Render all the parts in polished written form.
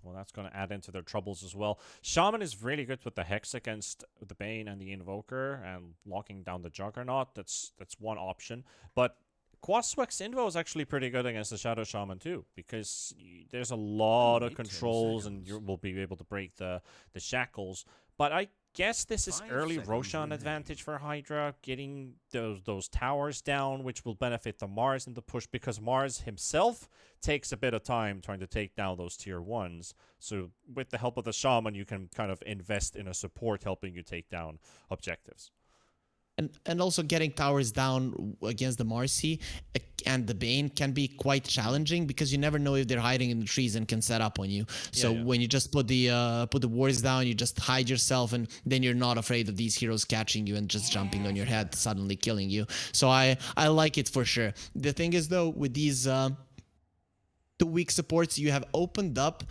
Well, that's going to add into their troubles as well. Shaman is really good with the Hex against the Bane and the Invoker and locking down the Juggernaut. That's one option. But Quaswex Invo is actually pretty good against the Shadow Shaman too, because there's a lot of controls and you will be able to break the shackles. But I guess this is early Roshan advantage for Hydra, getting those towers down, which will benefit the Mars in the push, because Mars himself takes a bit of time trying to take down those tier 1s. So with the help of the Shaman, you can kind of invest in a support helping you take down objectives. And also getting towers down against the Marcy and the Bane can be quite challenging, because you never know if they're hiding in the trees and can set up on you. So when you just put the wards down, you just hide yourself, and then you're not afraid of these heroes catching you and just jumping on your head, suddenly killing you. So I like it for sure. The thing is though, with these 2 weak supports, you have opened up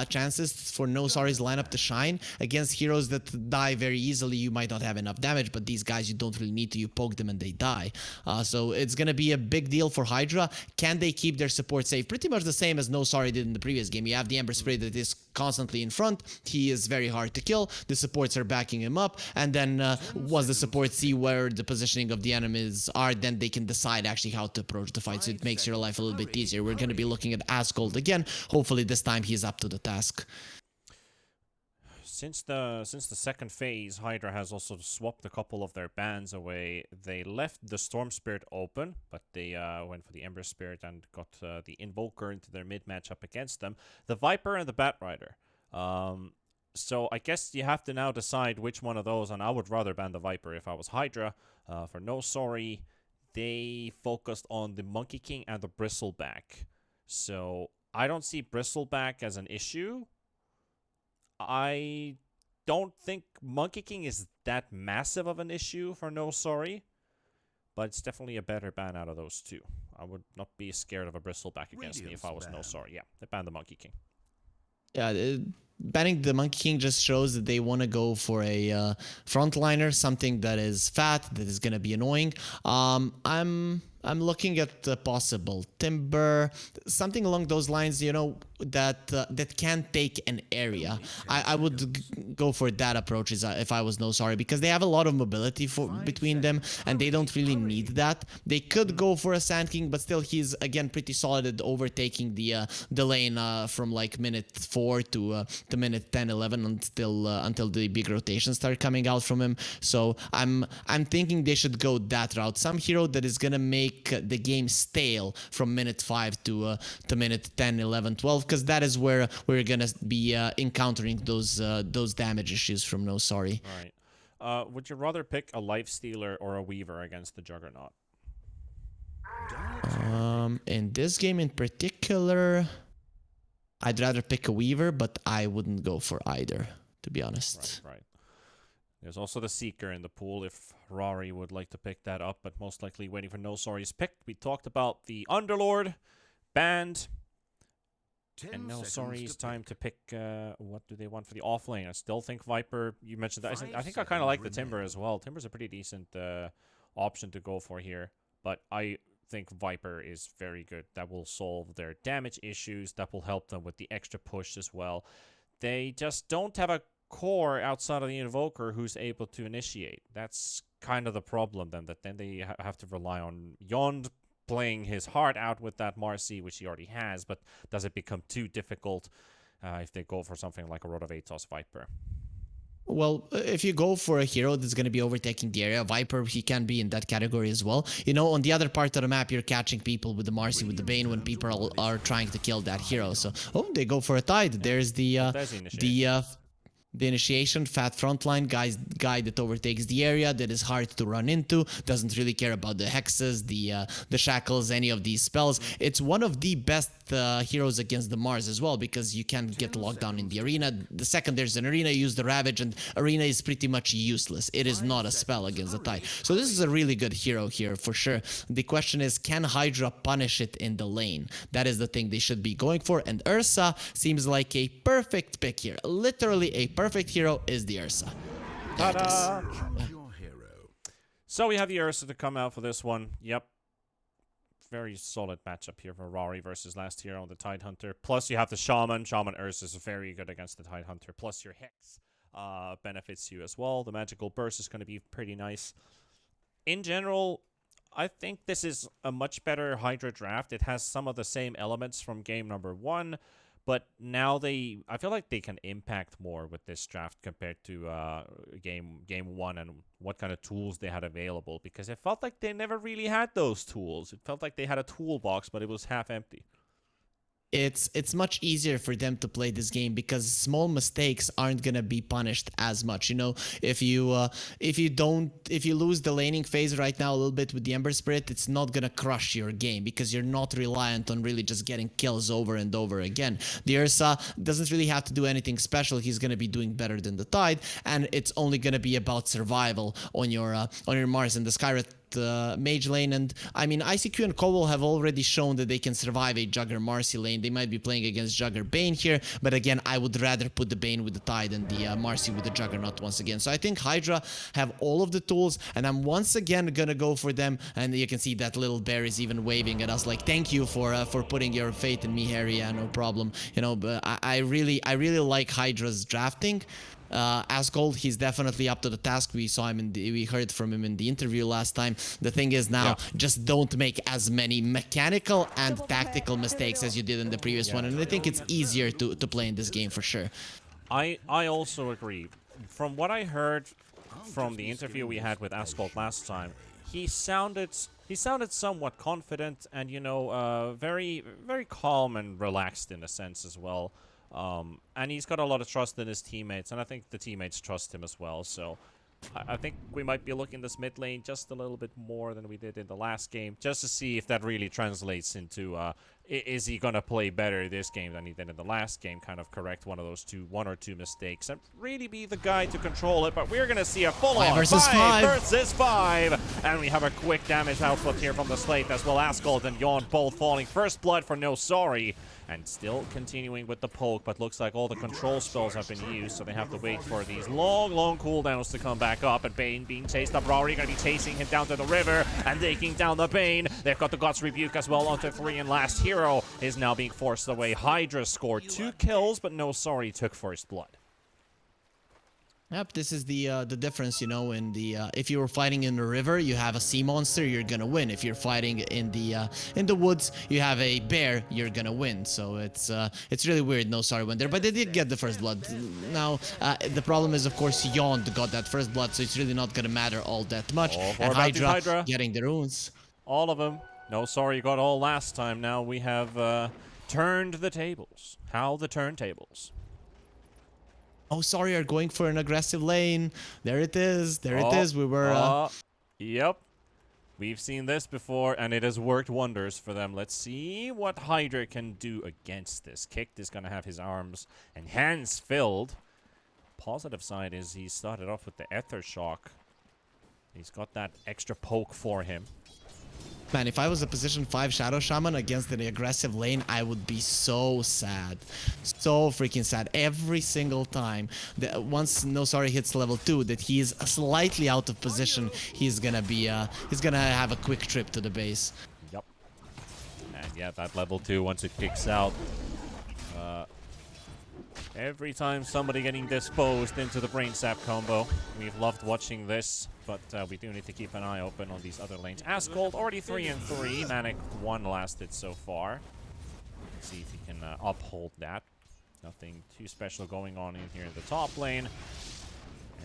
chances for NoSorry's lineup to shine against heroes that die very easily. You might not have enough damage, but these guys you don't really need to. You poke them and they die. So it's going to be a big deal for Hydra. Can they keep their support safe? Pretty much the same as NoSorry did in the previous game. You have the Ember Spirit that is constantly in front. He is very hard to kill. The supports are backing him up. And then once the supports see where the positioning of the enemies are, then they can decide actually how to approach the fight. So it makes your life a little bit easier. We're going to be looking at Asgold again. Hopefully this time he's up to the task. Since the second phase, Hydra has also swapped a couple of their bans away. They left the Storm Spirit open, but they went for the Ember Spirit and got the Invoker into their mid matchup against them. The Viper and the Bat Rider. So I guess you have to now decide which one of those, and I would rather ban the Viper if I was Hydra. For NoSorry, they focused on the Monkey King and the Bristleback. So I don't see Bristleback as an issue. I don't think Monkey King is that massive of an issue for NoSorry, but it's definitely a better ban out of those two. I would not be scared of a Bristleback against me if I was NoSorry. Yeah, they banned the Monkey King. Yeah, banning the Monkey King just shows that they want to go for a frontliner, something that is fat, that is going to be annoying. I'm looking at the possible Timber, something along those lines, you know, that can take an area. I would go for that approach if I was NoSorry, because they have a lot of mobility between them, and they don't really need that. They could go for a Sand King, but still he's again pretty solid at overtaking the lane from like minute 4 to minute 10, 11 until the big rotations start coming out from him. So I'm thinking they should go that route. Some hero that is gonna make the game stale from minute 5 to minute 10, 11, 12, because that is where we're gonna be encountering those damage issues from NoSorry. All right. Would you rather pick a Lifestealer or a Weaver against the Juggernaut? In this game in particular, I'd rather pick a Weaver, but I wouldn't go for either, to be honest. Right. There's also the Seeker in the pool if Rory would like to pick that up, but most likely waiting for NoSorry's pick. We talked about the Underlord, banned, and NoSorry's time to pick what do they want for the offlane. I still think Viper, you mentioned that. I think I kind of like the Timber as well. Timber's a pretty decent option to go for here, but I think Viper is very good. That will solve their damage issues. That will help them with the extra push as well. They just don't have a core outside of the Invoker who's able to initiate. That's kind of the problem then, that then they have to rely on Yond playing his heart out with that Marcy, which he already has, but does it become too difficult if they go for something like a Rod of Atos Viper? Well, if you go for a hero that's going to be overtaking the area, Viper, he can be in that category as well. You know, on the other part of the map, you're catching people with the Marcy, with the Bane, when people are trying to kill that hero. So, they go for a Tide. There's the initiation, fat frontline guy that overtakes the area, that is hard to run into, doesn't really care about the hexes, the shackles, any of these spells. It's one of the best heroes against the Mars as well, because you can get locked down in the arena. The second there's an arena, use the Ravage, and arena is pretty much useless. It is not a spell against the Tide. So this is a really good hero here for sure. The question is, can Hydra punish it in the lane? That is the thing they should be going for, and Ursa seems like a perfect pick here. Literally a perfect hero is the Ursa. Ta-da! So we have the Ursa to come out for this one. Yep. very solid matchup here for Rory versus last hero on the Tidehunter. Plus you have the Shaman. Shaman Ursa is very good against the Tidehunter. Plus your Hex benefits you as well. The Magical Burst is going to be pretty nice. In general, I think this is a much better Hydra draft. It has some of the same elements from game number 1, but now I feel like they can impact more with this draft compared to game 1 and what kind of tools they had available, because it felt like they never really had those tools. It felt like they had a toolbox, but it was half empty. It's much easier for them to play this game because small mistakes aren't gonna be punished as much. You know, if you lose the laning phase right now a little bit with the Ember Spirit, it's not gonna crush your game because you're not reliant on really just getting kills over and over again. The Ursa doesn't really have to do anything special. He's gonna be doing better than the Tide, and it's only gonna be about survival on your Mars and the Skyret mage lane. And I mean, ICQ and Cobble have already shown that they can survive a Jugger Marcy lane. They might be playing against Jugger Bane here, but again, I would rather put the Bane with the Tide and the Marcy with the Juggernaut once again. So I think Hydra have all of the tools, and I'm once again gonna go for them. And you can see that little bear is even waving at us like, thank you for putting your faith in me, Harry. Yeah, no problem. You know, but I really like Hydra's drafting. Asgold, he's definitely up to the task. We heard from him in the interview last time. The thing is now, just don't make as many mechanical and tactical mistakes as you did in the previous one, and I think it's easier to play in this game for sure. I also agree. From what I heard from the interview we had with Asgold last time, he sounded somewhat confident and, you know, very calm and relaxed in a sense as well. And he's got a lot of trust in his teammates, and I think the teammates trust him as well. So I think we might be looking this mid lane just a little bit more than we did in the last game, just to see if that really translates into is he gonna play better this game than he did in the last game, kind of correct one or two mistakes and really be the guy to control it. But we're gonna see a full-on 5 versus 5, and we have a quick damage output here from the Slate as well. Asgold and Yawn both falling. First blood for NoSorry, and still continuing with the poke, but looks like all the control spells have been used, so they have to wait for these long cooldowns to come back up. And Bane being chased up. Rory gonna be chasing him down to the river and taking down the Bane. They've got the God's Rebuke as well onto 3, and last hero is now being forced away. Hydra scored 2 kills, but NoSorry took first blood. Yep, this is the difference, you know. In the if you were fighting in the river, you have a sea monster, you're gonna win. If you're fighting in the woods, you have a bear, you're gonna win. So it's really weird. NoSorry went there, but they did get the first blood. Now the problem is, of course, Yawn got that first blood, so it's really not gonna matter all that much. And Hydra getting the runes. All of them. NoSorry got all last time. Now we have turned the tables. How the turntables. NoSorry are going for an aggressive lane. There it is. There it is. We were... Yep. We've seen this before, and it has worked wonders for them. Let's see what Hydra can do against this. Kicked is going to have his arms and hands filled. Positive side is he started off with the Ether Shock. He's got that extra poke for him. Man, if I was a position 5 Shadow Shaman against an aggressive lane, I would be so sad. So freaking sad. Every single time that once NoSorry hits level 2, that he is slightly out of position, he's gonna have a quick trip to the base. Yep. And yeah, that level 2, once it kicks out, every time somebody getting disposed into the Brain Sap combo. We've loved watching this, but we do need to keep an eye open on these other lanes. Asgold already 3 and 3. Manic 1 lasted so far. Let's see if he can uphold that. Nothing too special going on in here in the top lane.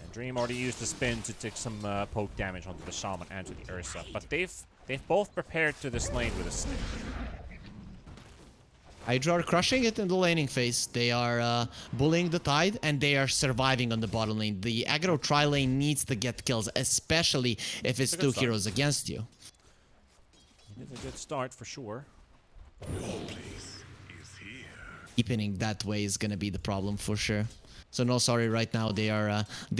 And Dream already used the spin to take some poke damage onto the Shaman and to the Ursa. But they've both prepared to this lane with a snake. Hydra are crushing it in the laning phase. They are bullying the Tide, and they are surviving on the bottom lane. The aggro tri-lane needs to get kills, especially if it's 2 heroes against you. It is a good start for sure. Deepening that way is gonna be the problem for sure. So NoSorry right now, they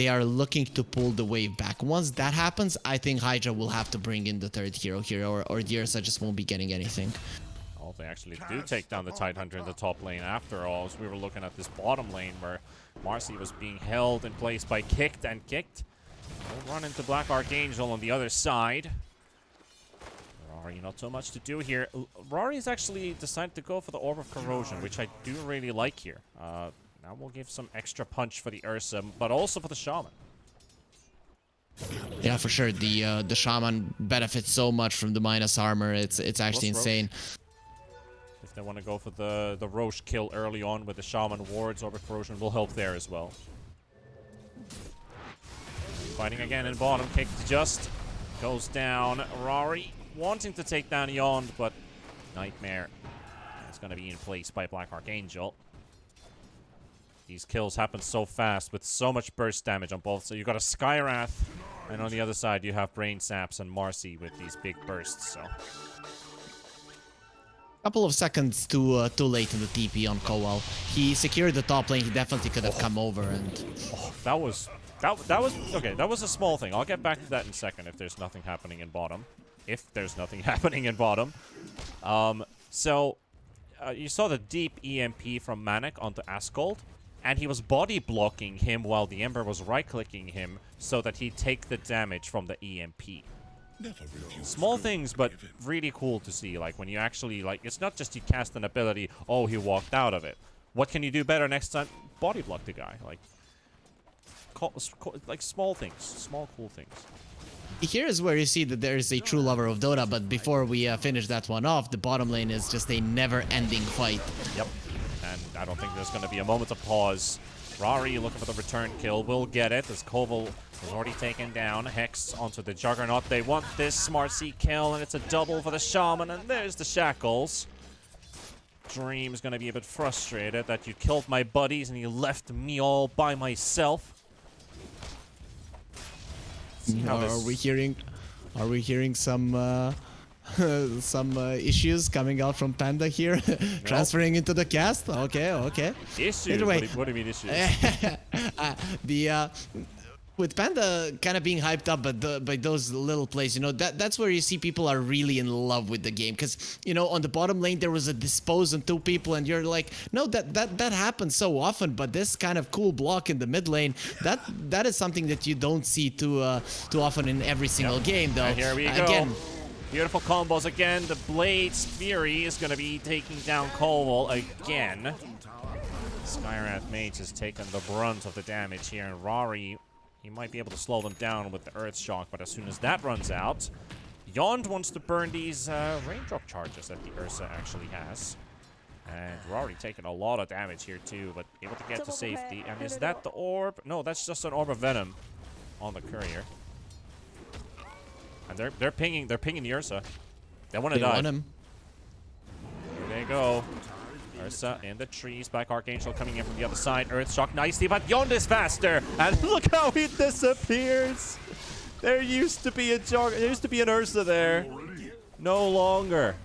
are looking to pull the wave back. Once that happens, I think Hydra will have to bring in the 3rd hero here, or the Ursa just won't be getting anything. Oh, they actually do take down the Tidehunter in the top lane after all, as we were looking at this bottom lane where Marcy was being held in place by Kicked and Kicked. We'll run into Black Archangel on the other side. Rory, not so much to do here. Rory's actually decided to go for the Orb of Corrosion, which I do really like here. Now we'll give some extra punch for the Ursa, but also for the Shaman. Yeah, for sure. The Shaman benefits so much from the minus armor. It's actually insane. If they want to go for the Roche kill early on with the Shaman wards, Orb of Corrosion will help there as well. Fighting again in bottom, kicked just goes down. Rory wanting to take down Yond, but Nightmare is going to be in place by Black Archangel. These kills happen so fast with so much burst damage on both. So you've got a Skywrath, and on the other side you have Brain Saps and Marcy with these big bursts. So couple of seconds too late in the TP on Kowal. He secured the top lane. He definitely could have come over and. Oh, that was okay. That was a small thing. I'll get back to that in a second if there's nothing happening in bottom. If there's nothing happening in bottom. So you saw the deep EMP from Manic onto Askold. And he was body blocking him while the Ember was right-clicking him so that he'd take the damage from the EMP. Small things, but really cool to see. Like, when you actually, like, it's not just you cast an ability, oh, he walked out of it. What can you do better next time? Body block the guy. Like small things. Small, cool things. Here is where you see that there is a true lover of Dota, but before we finish that one off, the bottom lane is just a never-ending fight. Yep. And I don't think there's going to be a moment of pause. Rory looking for the return kill. Will get it as Koval is already taken down. Hex onto the Juggernaut. They want this Smart C kill, and it's a double for the Shaman. And there's the Shackles. Dream's going to be a bit frustrated that you killed my buddies and you left me all by myself. Are we hearing some some issues coming out from Panda here? Transferring into the cast? Okay. Issues? Anyway, what do you mean issues? With Panda kind of being hyped up by those little plays, you know, that's where you see people are really in love with the game. Because, you know, on the bottom lane, there was a dispose on 2 people, and you're like, no, that happens so often, but this kind of cool block in the mid lane, that is something that you don't see too often in every single game, though. And here we go. Again, beautiful combos again. The Blade's Fury is going to be taking down Koval again. Skywrath Mage has taken the brunt of the damage here, and Rory, he might be able to slow them down with the Earth Shock, but as soon as that runs out, Yond wants to burn these raindrop charges that the Ursa actually has. And Rory taking a lot of damage here too, but able to get to safety. And is that the orb? No, that's just an Orb of Venom on the Courier. And they're pinging the Ursa. They want to die. Want him. Here they go. Ursa in the trees. Black Archangel coming in from the other side. Earth Shock nicely, but Yond is faster. And look how he disappears. There used to be an Ursa there. No longer.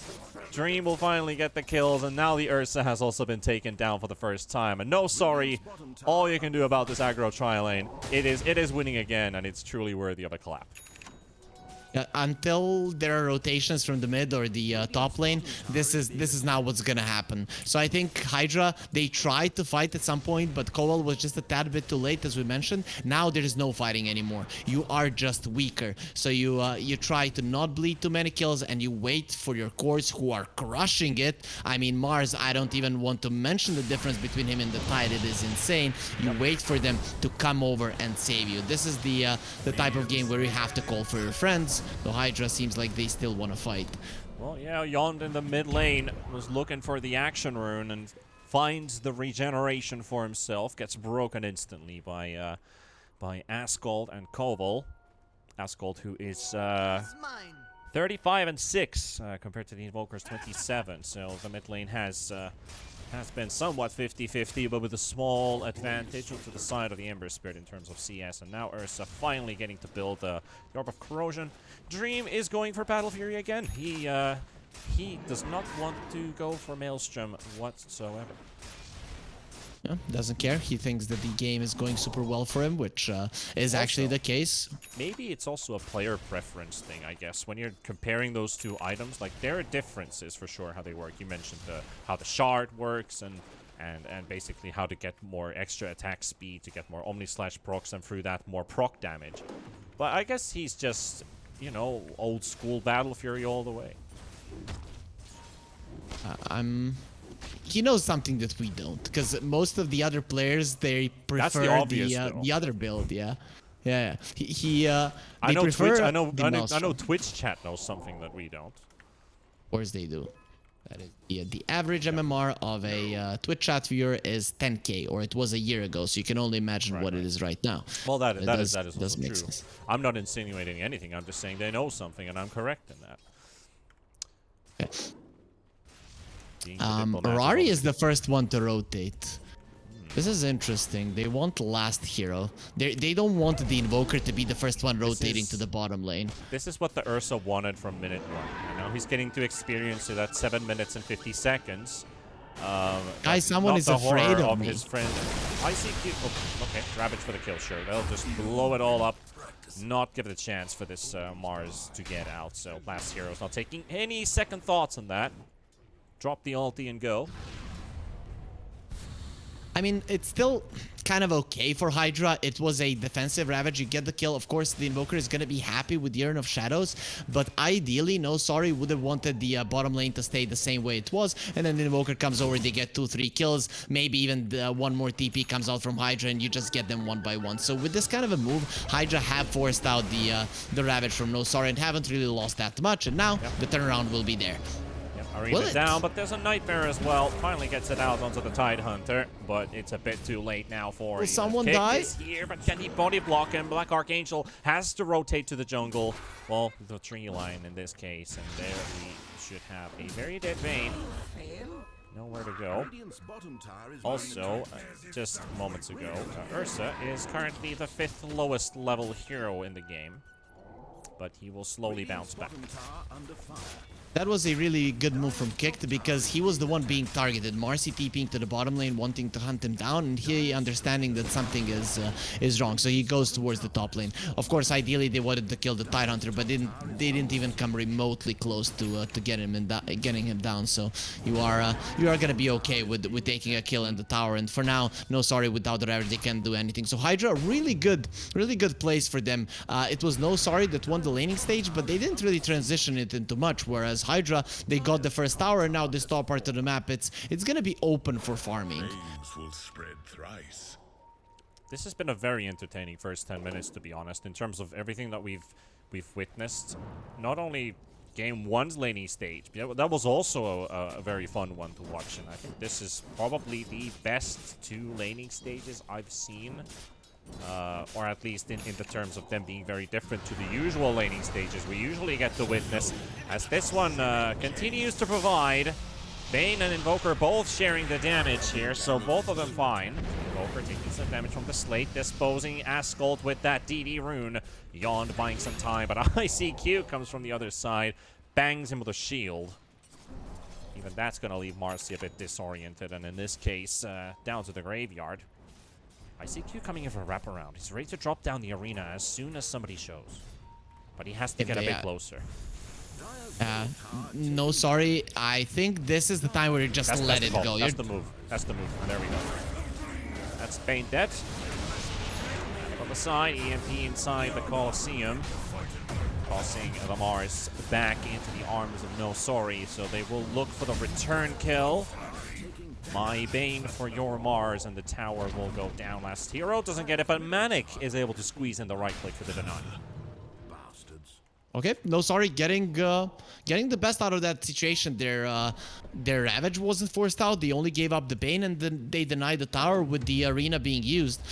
Dream will finally get the kills, and now the Ursa has also been taken down for the first time. And NoSorry, all you can do about this aggro tri-lane, it is winning again, and it's truly worthy of a clap. Until there are rotations from the mid or the top lane, this is now what's gonna happen. So I think HYDRA, they tried to fight at some point, but Kowal was just a tad bit too late, as we mentioned. Now there is no fighting anymore. You are just weaker. So you try to not bleed too many kills, and you wait for your cores who are crushing it. I mean, Mars, I don't even want to mention the difference between him and the Tide. It is insane. You wait for them to come over and save you. This is the type of game where you have to call for your friends. So HYDRA seems like they still want to fight. Well, yeah, Yond in the mid lane was looking for the action rune and finds the regeneration for himself. Gets broken instantly by Askold and Koval. Askold, who is 35 and 6 compared to the Invoker's 27. So the mid lane has been somewhat 50-50, but with a small advantage to the side of the Ember Spirit in terms of CS. And now Ursa finally getting to build the Orb of Corrosion. Dream is going for Battle Fury again. He does not want to go for Maelstrom whatsoever. Yeah, doesn't care. He thinks that the game is going super well for him, which is actually the case. Maybe it's also a player preference thing, I guess. When you're comparing those two items, like, there are differences for sure how they work. You mentioned how the shard works and basically how to get more extra attack speed, to get more Omni-Slash procs, and through that more proc damage. But I guess he's just, you know, old school Battle Fury all the way. He knows something that we don't, because most of the other players, they prefer the other build. Yeah. I They know prefer Twitch. I the know Maelstrom. Twitch chat knows something that we don't. Of course they do. That is the average MMR of a Twitch chat viewer is 10k, or it was a year ago. So you can only imagine what it is right now. Well, that is also make true. sense. I'm not insinuating anything. I'm just saying they know something, and I'm correct in that. Okay. Being diplomatic Rari of- is the first one to rotate. This is interesting. They want last hero. They don't want the Invoker to be the first one rotating to the bottom lane. This is what the Ursa wanted from minute one. You know, he's getting to experience it at 7 minutes and 50 seconds. Guys, someone not is the horror afraid of me. his friend. ICQ. Oh, okay, Ravage for the kill. Sure, they'll just blow it all up. Not give it a chance for this Mars to get out. So last hero's not taking any second thoughts on that. Drop the ulti and go. I mean, it's still kind of okay for HYDRA. It was a defensive Ravage. You get the kill. Of course, the Invoker is going to be happy with the Urn of Shadows. But ideally, NoSorry would have wanted the bottom lane to stay the same way it was. And then the Invoker comes over, they get 2-3 kills. Maybe even one more TP comes out from HYDRA and you just get them one by one. So with this kind of a move, HYDRA have forced out the Ravage from NoSorry and haven't really lost that much. And now the turnaround will be there. Arena down, but there's a Nightmare as well. Finally gets it out onto the Tidehunter, but it's a bit too late now for Will someone die? Here, but can he body block him? Black Archangel has to rotate to the jungle. Well, the tree line in this case, and there we should have a very dead Vayne. Nowhere to go. Also, just moments ago, Ursa is currently the 5th lowest level hero in the game, but he will slowly bounce back. That was a really good move from Kicked because he was the one being targeted. Marcy TPing to the bottom lane, wanting to hunt him down, and he understanding that something is wrong. So he goes towards the top lane. Of course, ideally they wanted to kill the Tidehunter, but they didn't even come remotely close to getting him down. So you are gonna be okay with taking a kill in the tower. And for now, NoSorry without the Ravage, they can't do anything. So HYDRA, really good place for them. It was NoSorry that won the laning stage, but they didn't really transition it into much. Whereas HYDRA, they got the first tower, and now this top part of the map, it's gonna be open for farming. Will spread thrice. This has been a very entertaining first 10 minutes, to be honest, in terms of everything that we've witnessed. Not only game 1's laning stage, that was also a very fun one to watch, and I think this is probably the best 2 laning stages I've seen. Or at least in the terms of them being very different to the usual laning stages we usually get to witness, as this one continues to provide. Bane and Invoker both sharing the damage here, so both of them fine. Invoker taking some damage from the Slate, disposing Ascult with that DD rune. Yond buying some time, but ICQ comes from the other side, bangs him with a shield. Even that's going to leave Marcy a bit disoriented, and in this case, down to the graveyard. ICQ coming in for a wraparound. He's ready to drop down the arena as soon as somebody shows. But he has to get a bit closer. NoSorry, I think this is the time where you just let it go. That's the move. That's the move. There we go. That's Bane dead. On the side, EMP inside the Colosseum. Tossing the Mars back into the arms of NoSorry, so they will look for the return kill. My Bane for your Mars, and the tower will go down. Last hero doesn't get it, but Manic is able to squeeze in the right click for the deny. Okay, NoSorry getting the best out of that situation. Their Ravage wasn't forced out. They only gave up the Bane, and then they denied the tower with the arena being used.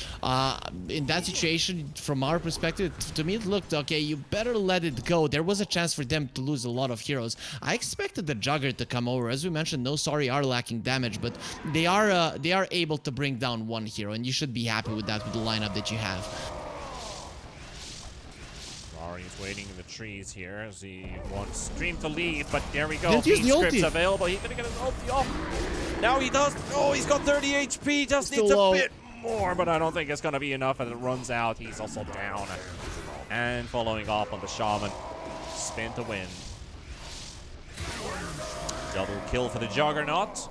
In that situation, from our perspective, to me it looked okay. You better let it go. There was a chance for them to lose a lot of heroes. I expected the Jugger to come over. As we mentioned, NoSorry are lacking damage, but they are able to bring down one hero, and you should be happy with that with the lineup that you have. He's waiting in the trees here as he wants Stream to leave, but there we go. Didn't use the Script's ulti. available. He's gonna get his ulti off. Now he does. Oh, he's got 30 HP. Just Still needs a low. bit more, but I don't think it's gonna be enough as it runs out. He's also down. And following up on the Shaman. Spin to win. Double kill for the Juggernaut.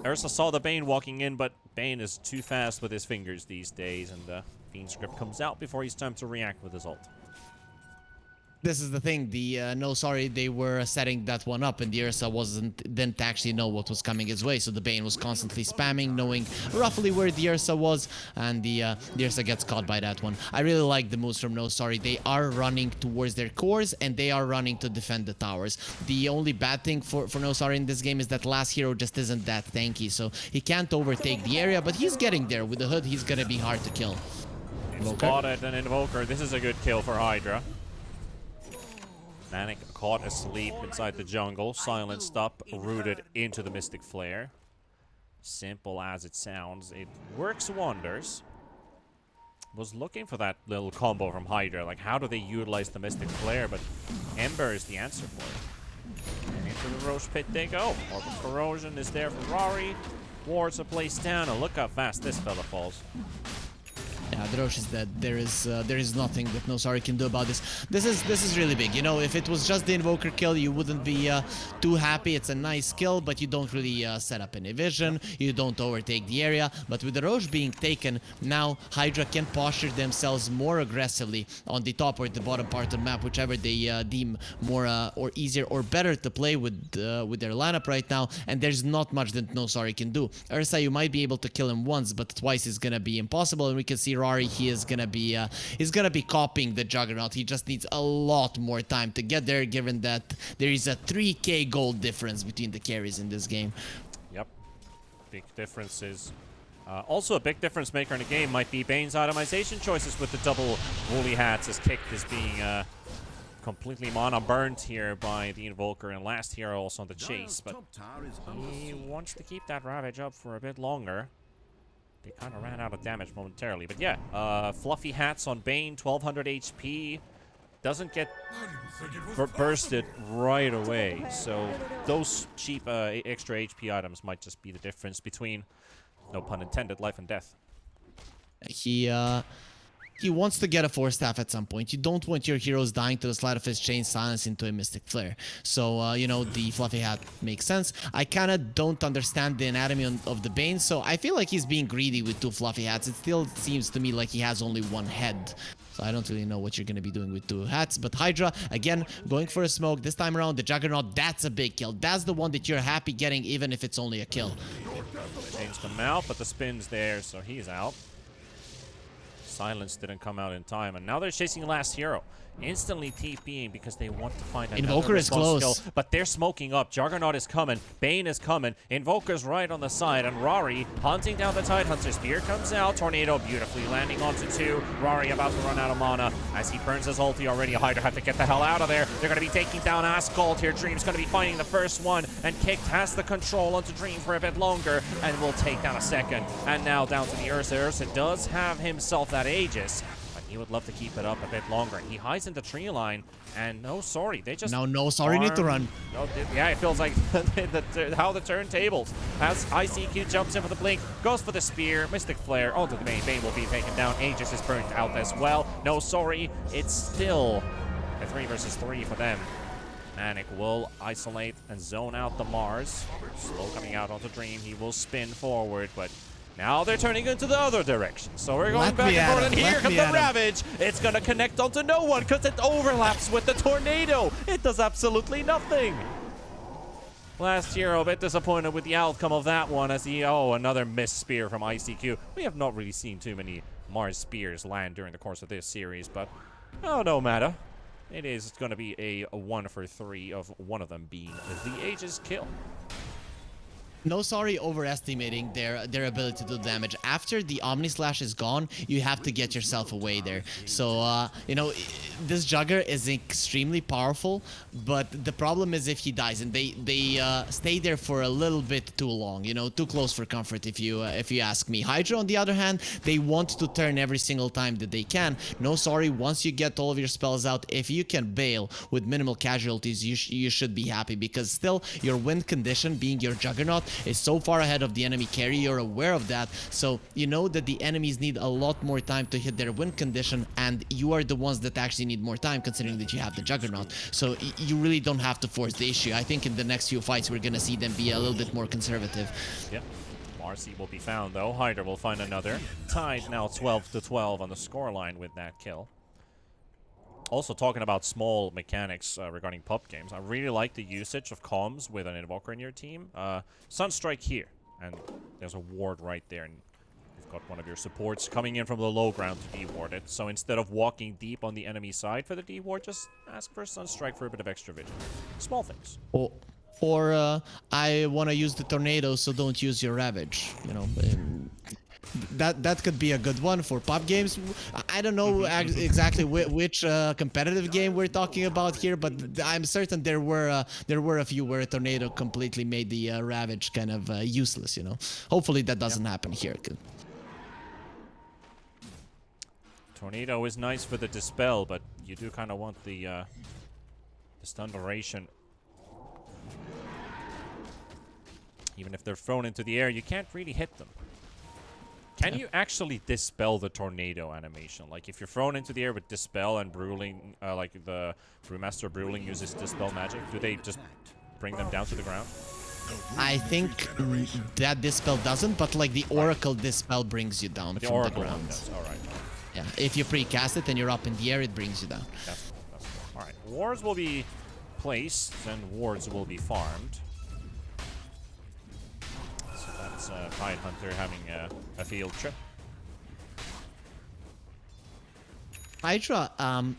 Ursa saw the Bane walking in, but Bane is too fast with his fingers these days, and the Fiend Script comes out before he's time to react with his ult. This is the thing. The NoSorry, they were setting that one up, and the Ursa didn't actually know what was coming his way. So the Bane was constantly spamming, knowing roughly where the Ursa was, and the Ursa gets caught by that one. I really like the moves from NoSorry. They are running towards their cores, and they are running to defend the towers. The only bad thing for NoSorry in this game is that last hero just isn't that tanky, so he can't overtake the area, but he's getting there. With the hood, he's gonna be hard to kill. Spotted an Invoker. This is a good kill for HYDRA. Manic caught asleep inside the jungle, silenced up, rooted into the Mystic Flare. Simple as it sounds, it works wonders. Was looking for that little combo from HYDRA, like how do they utilize the Mystic Flare, but Ember is the answer for it. And into the Roche pit they go. Orbital Corrosion is there for Rory. Wards are placed down, and look how fast this fella falls. Yeah, the Roche is dead. There is nothing that NoSorry can do about this. This is really big. You know, if it was just the Invoker kill, you wouldn't be too happy. It's a nice kill, but you don't really set up any vision. You don't overtake the area. But with the Roche being taken, now HYDRA can posture themselves more aggressively on the top or the bottom part of the map, whichever they deem more or easier or better to play with their lineup right now. And there's not much that NoSorry can do. Ursa, you might be able to kill him once, but twice is gonna be impossible. And we can see Rory, he is gonna be copying the Juggernaut. He just needs a lot more time to get there, given that there is a 3k gold difference between the carries in this game. Yep, big differences. Also a big difference maker in the game might be Bane's itemization choices with the double woolly hats, as Kick is being completely mono burnt here by the Invoker, and last hero also on the chase, but he wants to keep that Ravage up for a bit longer. They kind of ran out of damage momentarily. But yeah, fluffy hats on Bane, 1200 HP. Doesn't get bursted right away. So those cheap extra HP items might just be the difference between, no pun intended, life and death. He wants to get a 4-staff at some point. You don't want your heroes dying to the slide of his chain silence into a Mystic Flare. So, you know, the fluffy hat makes sense. I kind of don't understand the anatomy of the Bane, so I feel like he's being greedy with 2 fluffy hats. It still seems to me like he has only 1 head. So I don't really know what you're going to be doing with 2 hats. But HYDRA, again, going for a smoke. This time around, the Juggernaut, that's a big kill. That's the one that you're happy getting, even if it's only a kill. Chains come out, but the spin's there, so he's out. Silence didn't come out in time, and now they're chasing last hero. Instantly TPing because they want to find another Invoker is close. skill, but they're smoking up. Juggernaut is coming. Bane is coming. Invoker's right on the side, and Rory hunting down the Tidehunter. Spear comes out. Tornado beautifully landing onto 2. Rory about to run out of mana as he burns his ulti already. HYDRA have to get the hell out of there. They're going to be taking down Ascald here. Dream's going to be finding the first one, and Kicked has the control onto Dream for a bit longer, and will take down a second. And now down to the Ursa. Ursa does have himself that Aegis. He would love to keep it up a bit longer. He hides in the tree line, and NoSorry, they just... Now NoSorry need to run. No, yeah, it feels like how the turntables. As ICQ jumps in for the blink, goes for the spear, Mystic Flare, onto the Bane. Bane will be taken down. Aegis is burnt out as well. NoSorry, it's still a 3 versus 3 for them. Manic will isolate and zone out the Mars. Slow coming out onto Dream. He will spin forward, but... now they're turning into the other direction. So we're going back and forth, and here comes the Ravage. It's going to connect onto no one because it overlaps with the Tornado. It does absolutely nothing. Last hero a bit disappointed with the outcome of that one as he, another missed spear from ICQ. We have not really seen too many Mars spears land during the course of this series, but no matter. It is going to be a 1 for 3 of one of them being the Aegis kill. NoSorry overestimating their ability to do damage. After the Omni Slash is gone, you have to get yourself away there. So, you know, this Jugger is extremely powerful, but the problem is if he dies, and they stay there for a little bit too long, you know, too close for comfort if you ask me. HYDRA, on the other hand, they want to turn every single time that they can. NoSorry, once you get all of your spells out, if you can bail with minimal casualties, you should be happy, because still, your win condition, being your Juggernaut, is so far ahead of the enemy carry. You're aware of that, so you know that the enemies need a lot more time to hit their win condition, and you are the ones that actually need more time, considering that you have the Juggernaut. So you really don't have to force the issue. I think in the next few fights we're gonna see them be a little bit more conservative. Yep. Marcy will be found though. HYDRA will find another. Tied now 12-12 on the scoreline with that kill. Also, talking about small mechanics regarding pub games, I really like the usage of comms with an Invoker in your team. Sunstrike here, and there's a ward right there, and you've got one of your supports coming in from the low ground to de-ward it. So instead of walking deep on the enemy side for the de-ward, just ask for a Sunstrike for a bit of extra vision. Small things. Or I want to use the tornado, so don't use your Ravage. You know, that could be a good one for pub games. I don't know exactly which competitive game we're talking about here, but I'm certain there were a few where a tornado completely made the Ravage kind of useless. You know, hopefully that doesn't happen here. Tornado is nice for the dispel, but you do kind of want the stun duration. Even if they're thrown into the air, you can't really hit them. Can you actually dispel the tornado animation? Like, if you're thrown into the air with dispel and Bruling, like the Brewmaster Bruling uses dispel magic, do they just bring them down to the ground? I think that dispel doesn't, but like the Oracle dispel brings you down from the ground. All right. Yeah, if you precast it and you're up in the air, it brings you down. That's cool. All right, wards will be placed, and wards will be farmed. So that's Tidehunter having a field trip. HYDRA,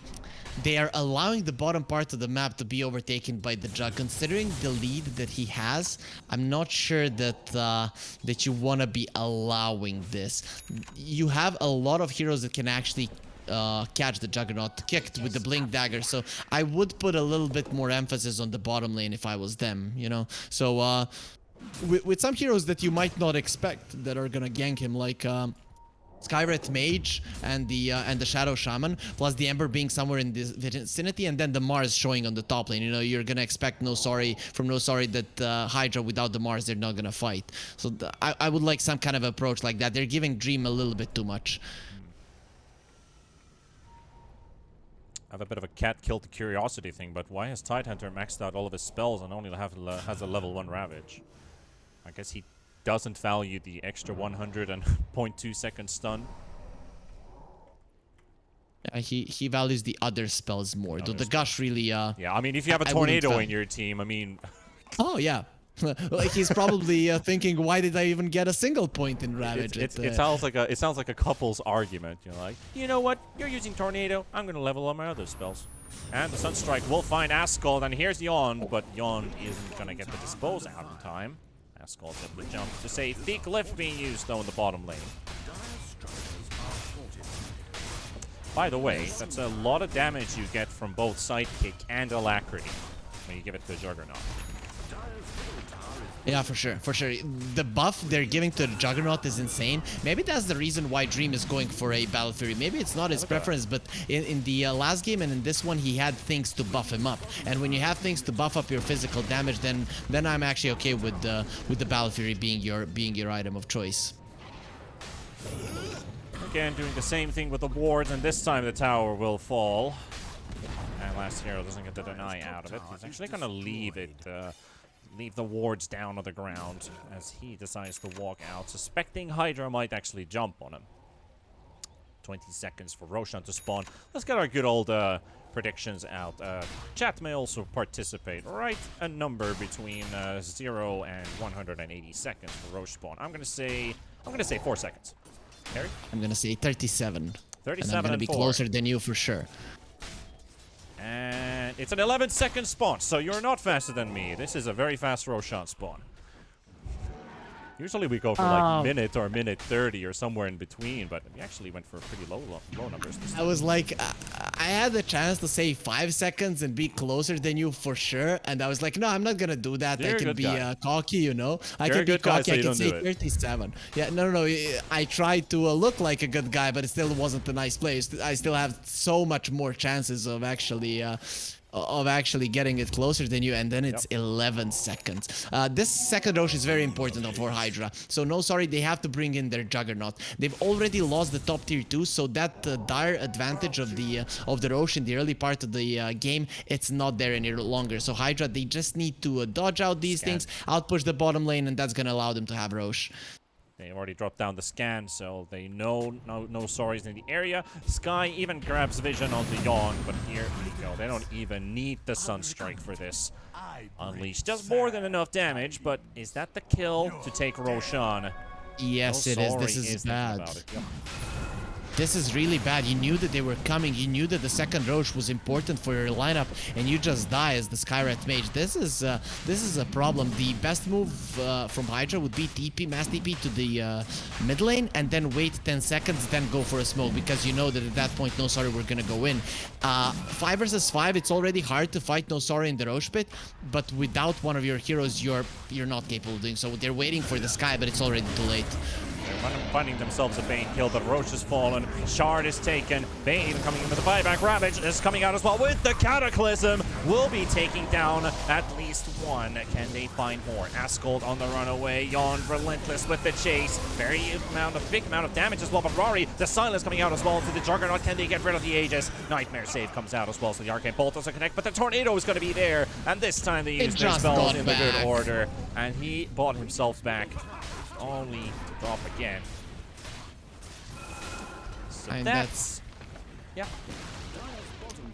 they are allowing the bottom part of the map to be overtaken by the Jug. Considering the lead that he has, I'm not sure that that you want to be allowing this. You have a lot of heroes that can actually catch the Juggernaut kicked with the Blink Dagger, so I would put a little bit more emphasis on the bottom lane if I was them, you know? So with some heroes that you might not expect that are gonna gank him, like Skywrath Mage and the Shadow Shaman, plus the Ember being somewhere in this vicinity, and then the Mars showing on the top lane. You know, you're gonna expect NoSorry that HYDRA without the Mars, they're not gonna fight. So I would like some kind of approach like that. They're giving Dream a little bit too much. I have a bit of a cat killed the curiosity thing, but why has Tidehunter maxed out all of his spells and only has a level 1 Ravage? I guess he doesn't value the extra 100.2 second stun. He values the other spells more. Though the Gush really yeah, I mean, if you have a tornado in your team, I mean... Oh yeah. Like, he's probably thinking, why did I even get a single point in Ravage? It sounds like a couple's argument. You're like, you know what? You're using tornado. I'm gonna level up my other spells. And the Sunstrike will find Ascald, and here's Yon, but Yon isn't gonna get the dispose out in time. Ascald able to jump to save the Glyph being used though in the bottom lane. By the way, that's a lot of damage you get from both Sidekick and Alacrity when you give it to Juggernaut. Yeah, for sure, for sure. The buff they're giving to the Juggernaut is insane. Maybe that's the reason why Dream is going for a Battle Fury. Maybe it's not his preference, but in the last game and in this one, he had things to buff him up. And when you have things to buff up your physical damage, then I'm actually okay with the Battle Fury being your item of choice. Again, doing the same thing with the wards, and this time the tower will fall. And last hero doesn't get the deny out of it. He's actually going to leave it. Leave the wards down on the ground as he decides to walk out, suspecting HYDRA might actually jump on him. 20 seconds for Roshan to spawn. Let's get our good old predictions out. Chat may also participate. Write a number between 0 and 180 seconds for Rosh spawn. I'm gonna say 4 seconds. Harry? I'm gonna say 37. 37 and I'm gonna be 4. closer than you for sure. And it's an 11-second spawn, so you're not faster than me. This is a very fast Roshan spawn. Usually we go for like minute or minute 30 or somewhere in between, but we actually went for pretty low numbers this time. I was like, I had the chance to say 5 seconds and be closer than you for sure, and I was like, no, I'm not gonna do that. You're I can be cocky, you know. I You're can a be good guy, cocky. so I you can don't say do it. 37. Yeah, no. I tried to look like a good guy, but it still wasn't a nice play. I still have so much more chances of actually getting it closer than you, and then it's 11 seconds. This second Rosh is very important for HYDRA. So NoSorry, they have to bring in their Juggernaut. They've already lost the top tier 2, so that dire advantage of the Rosh in the early part of the game, it's not there any longer. So HYDRA, they just need to dodge out these things, outpush the bottom lane, and that's gonna allow them to have Rosh. They already dropped down the scan, so they know no sorries in the area. Sky even grabs vision on the Yawn, but here we go. They don't even need the Sunstrike for this. Unleash does more than enough damage, but is that the kill to take Roshan? Yes, it is. This is bad. Yep. This is really bad. You knew that they were coming. You knew that the second Roche was important for your lineup, and you just die as the Skyrat Mage. This is a problem. The best move from Hydra would be TP, mass TP to the mid lane, and then wait 10 seconds, then go for a smoke, because you know that at that point, NoSorry, we're gonna go in. 5 versus 5, it's already hard to fight NoSorry in the Roche pit, but without one of your heroes, you're not capable of doing so. They're waiting for the Sky, but it's already too late. They're finding themselves a Bane kill, but Roche has fallen. Shard is taken. Bane coming in with the buyback. Ravage is coming out as well with the Cataclysm. Will be taking down at least one. Can they find more? Ascald on the runaway. Yawn relentless with the chase. Big amount of damage as well. But Rory, the silence coming out as well to the Juggernaut. Can they get rid of the Aegis? Nightmare save comes out as well, so the Arcane Bolt doesn't connect, but the Tornado is going to be there. And this time they use their spells in the good order. And he bought himself back. Only to drop again. So and that's... Yeah.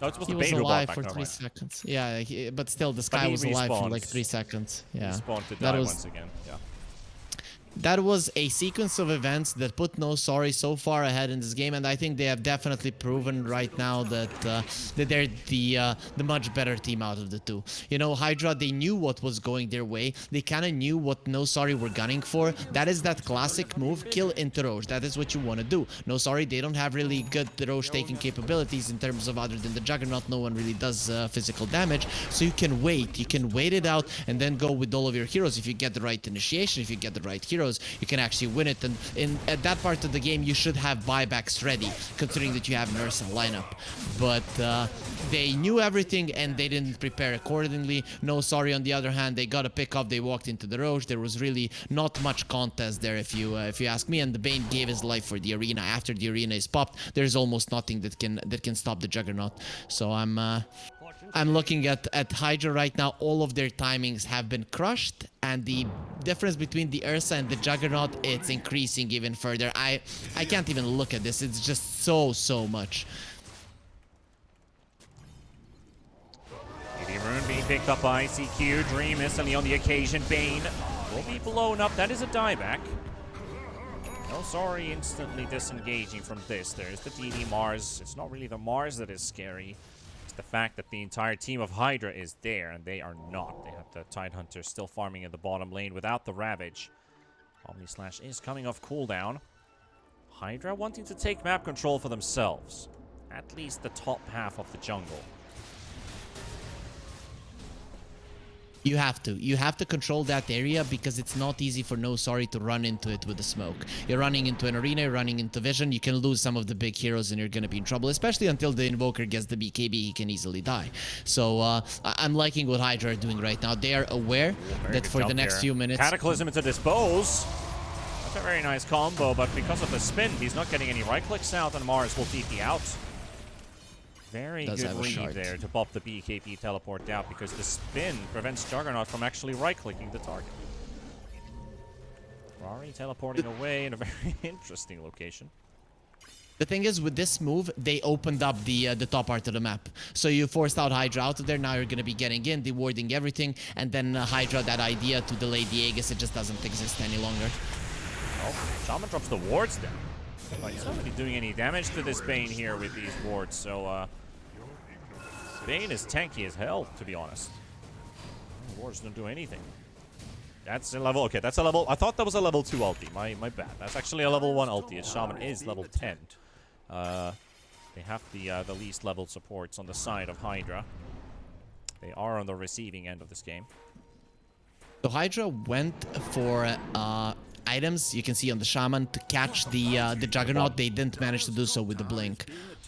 No, it's supposed to be he was alive back, for 3 seconds. Yeah, but still, the Sky was alive for like 3 seconds. Yeah. He spawned to die once again. Yeah. That was a sequence of events that put NoSorry so far ahead in this game, and I think they have definitely proven right now that that they're the much better team out of the two. You know, Hydra, they knew what was going their way. They kind of knew what NoSorry were gunning for. That is that classic move, kill into Roche. That is what you want to do. NoSorry, they don't have really good Roche taking capabilities in terms of, other than the Juggernaut, no one really does physical damage. So you can wait. You can wait it out and then go with all of your heroes. If you get the right initiation, if you get the right heroes, you can actually win it. And at that part of the game, you should have buybacks ready, considering that you have an Ursa lineup. But they knew everything and they didn't prepare accordingly. NoSorry, on the other hand, they got a pick up. They walked into the Roche. There was really not much contest there, if you ask me. And the Bane gave his life for the arena. After the arena is popped, there's almost nothing that can stop the Juggernaut. So I'm looking at Hydra right now. All of their timings have been crushed, and the difference between the Ursa and the Juggernaut, it's increasing even further. I can't even look at this. It's just so much. Rune being picked up by ICQ. Dream instantly on the occasion. Bane will be blown up. That is a dieback. NoSorry instantly disengaging from this. There's the DD Mars. It's not really the Mars that is scary. The fact that the entire team of Hydra is there, and they are not. They have the Tidehunter still farming in the bottom lane without the Ravage. Omnislash is coming off cooldown. Hydra wanting to take map control for themselves. At least the top half of the jungle. You have to control that area, because it's not easy for NoSorry to run into it with the smoke. You're running into an arena, you're running into vision, you can lose some of the big heroes and you're gonna be in trouble, especially until the Invoker gets the BKB, he can easily die. So I'm liking what Hydra are doing right now. They are aware that for the next few minutes... Cataclysm into Dispose. That's a very nice combo, but because of the spin, he's not getting any right clicks out, and Mars will TP out. Very good read there to pop the BKB teleport out, because the spin prevents Juggernaut from actually right-clicking the target. Rory teleporting away in a very interesting location. The thing is, with this move, they opened up the top part of the map. So you forced out Hydra out of there. Now you're going to be getting in, dewarding everything. And then Hydra, that idea to delay the Aegis, it just doesn't exist any longer. Oh, Shaman drops the wards down. But he's not really doing any damage to this Bane here with these wards, so Bane is tanky as hell, to be honest. Wards don't do anything. That's a level, okay, that's a level, I thought that was a level 2 ulti, my bad. That's actually a level 1 ulti, Shaman is level 10. They have the least level supports on the side of Hydra. They are on the receiving end of this game. So Hydra went for items, you can see on the Shaman, to catch the Juggernaut. They didn't manage to do so with the Blink.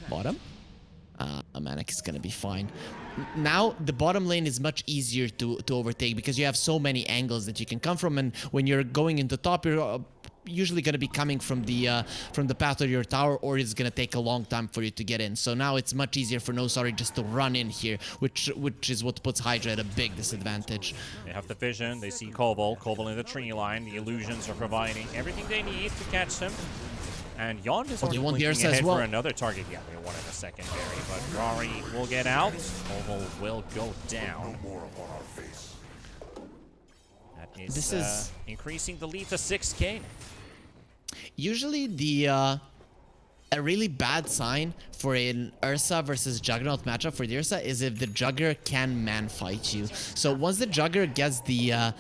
Bottom? Manic is gonna be fine. Now, the bottom lane is much easier to overtake, because you have so many angles that you can come from, and when you're going into top, you're usually going to be coming from the path of your tower, or it's going to take a long time for you to get in. So now it's much easier for NoSorry just to run in here, which is what puts Hydra at a big disadvantage. They have the vision. They see Koval in the tree line. The illusions are providing everything they need to catch him. And Yond is they want the blinking Ursa as ahead well. for another target. Yeah, they wanted a secondary, but Rari will get out. Koval will go down. That is, This is increasing the lead to 6K. usually a really bad sign for an Ursa versus Juggernaut matchup for the Ursa is if the Jugger can man fight you. So once the Jugger gets the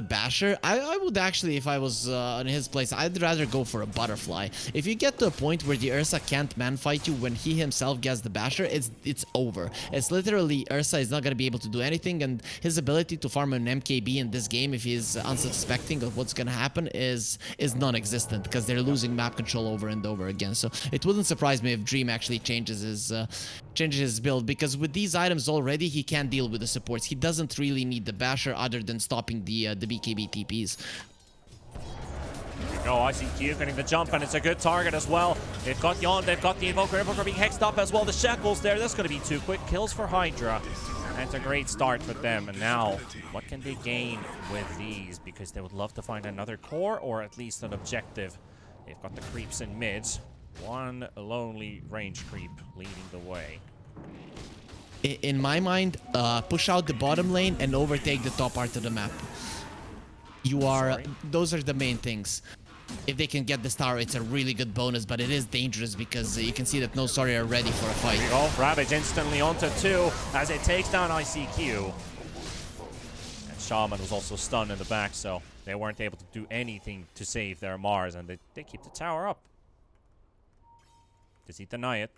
basher, I would actually, if I was in his place, I'd rather go for a butterfly. If you get to a point where the Ursa can't man fight you when he himself gets the basher, it's over. It's literally Ursa is not going to be able to do anything, and his ability to farm an MKB in this game, if he's unsuspecting of what's going to happen, is non-existent because they're losing map control over and over again. So it wouldn't surprise me if Dream actually changes his build, because with these items already he can deal with the supports. He doesn't really need the basher other than stopping the BKB TPs. Go, ICQ getting the jump, and it's a good target as well. They've got Yond, they've got the Invoker being hexed up as well. The Shackles there, that's going to be 2 quick kills for HYDRA. That's a great start for them. And now, what can they gain with these? Because they would love to find another core, or at least an objective. They've got the creeps in mids. One lonely range creep leading the way. In my mind, push out the bottom lane and overtake the top part of the map. Those are the main things. If they can get this tower, it's a really good bonus, but it is dangerous because you can see that NoSorry are ready for a fight. Here we go. Ravage instantly onto 2 as it takes down ICQ. And Shaman was also stunned in the back, so they weren't able to do anything to save their Mars, and they keep the tower up. Does he deny it?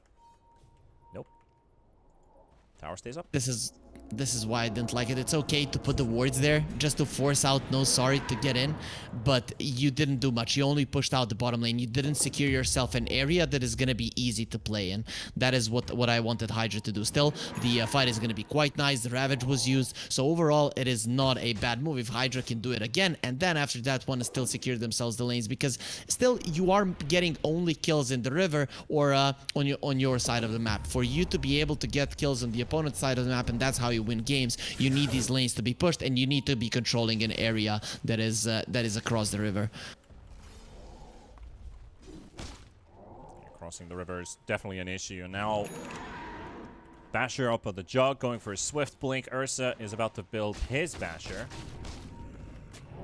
Nope. Tower stays up. This is why I didn't like it. It's okay to put the wards there just to force out NoSorry to get in, but you didn't do much. You only pushed out the bottom lane. You didn't secure yourself an area that is going to be easy to play in. That is what I wanted HYDRA to do. Still, the fight is going to be quite nice. The Ravage was used, so overall it is not a bad move if HYDRA can do it again, and then after that want to still secure themselves the lanes, because still you are getting only kills in the river or on your side of the map. For you to be able to get kills on the opponent's side of the map, and that's how you win games, you need these lanes to be pushed, and you need to be controlling an area that is across the river. Crossing the river is definitely an issue. And now Basher up on the jug, going for a swift blink. Ursa is about to build his Basher.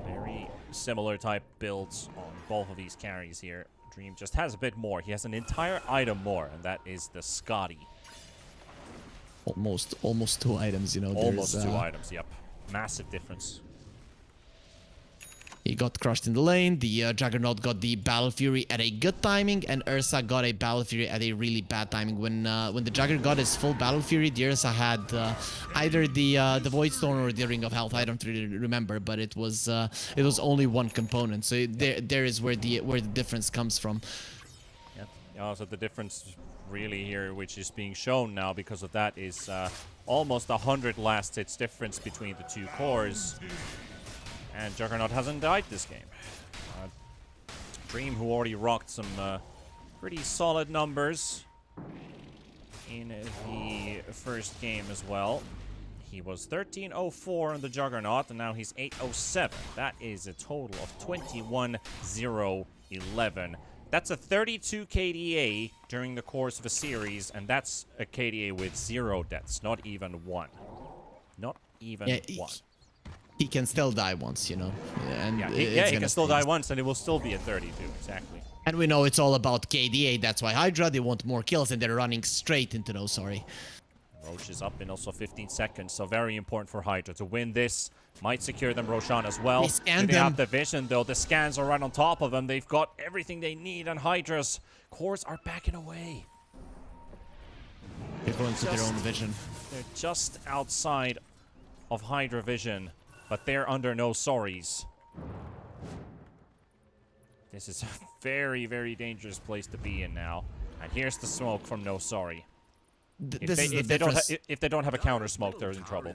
Very similar type builds on both of these carries here. Dream just has a bit more. He has an entire item more, and that is the Scotty. Almost 2 items, you know. Almost 2 items, yep. Massive difference. He got crushed in the lane. The Juggernaut got the Battle Fury at a good timing, and Ursa got a Battle Fury at a really bad timing. When the Jugger got his full Battle Fury, the Ursa had either the Void Stone or the Ring of Health. I don't really remember, but it was only one component. So there is where the difference comes from. Yep. Also, the difference really here, which is being shown now because of that, is almost 100 last hits difference between the 2 cores. And Juggernaut hasn't died this game. Dream, who already rocked some pretty solid numbers in the first game as well. He was 13-0-4 on the Juggernaut, and now he's 8-0-7. That is a total of 21-0-11. That's a 32 KDA during the course of a series, and that's a KDA with 0 deaths, not even 1. Not even 1. He can still die once, you know. And he can still die once, and it will still be a 32, exactly. And we know it's all about KDA. That's why HYDRA, they want more kills, and they're running straight into NoSorry. Roche is up in also 15 seconds, so very important for HYDRA to win this. Might secure them Roshan as well. They have the vision, though. The scans are right on top of them. They've got everything they need, and HYDRA's cores are backing away. They're going to their own vision. They're just outside of HYDRA vision, but they're under NoSorry's. This is a very, very dangerous place to be in now. And here's the smoke from NoSorry. This is the difference. If they don't have a counter smoke, they're in trouble.